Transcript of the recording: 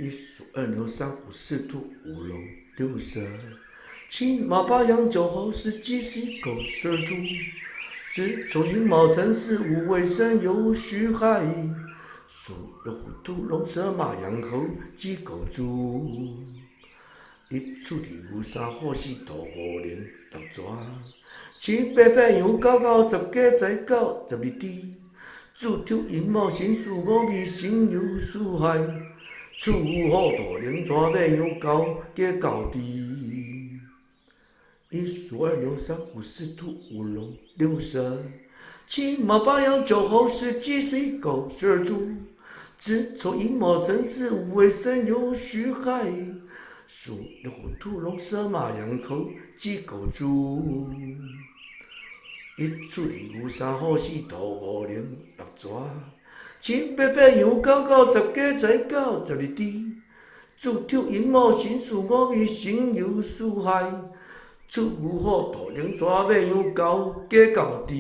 一鼠二牛三虎四兔五龙六蛇，七马八羊九猴十鸡十狗十二猪，子丑寅卯辰巳午未申酉戌亥，鼠牛虎兔龙蛇马羊猴鸡狗猪。一处地有三好四兔五零六蛇，七八八羊九狗十鸡十狗十二猪，子丑寅卯辰巳午未申酉戌亥，鼠虎兔龙蛇马羊狗鸡狗猪。一鼠二牛三虎四兔五龙六蛇，七马八羊九猴十鸡十狗十二猪，子丑寅卯辰巳午未申酉戌亥，鼠牛虎兔龙蛇马羊猴鸡狗猪。一处地有三好四兔五零六蛇，七八八羊九狗十鸡十狗十二猪，子丑寅卯辰巳午未申酉戌亥，鼠虎兔龙蛇马羊狗鸡狗猪。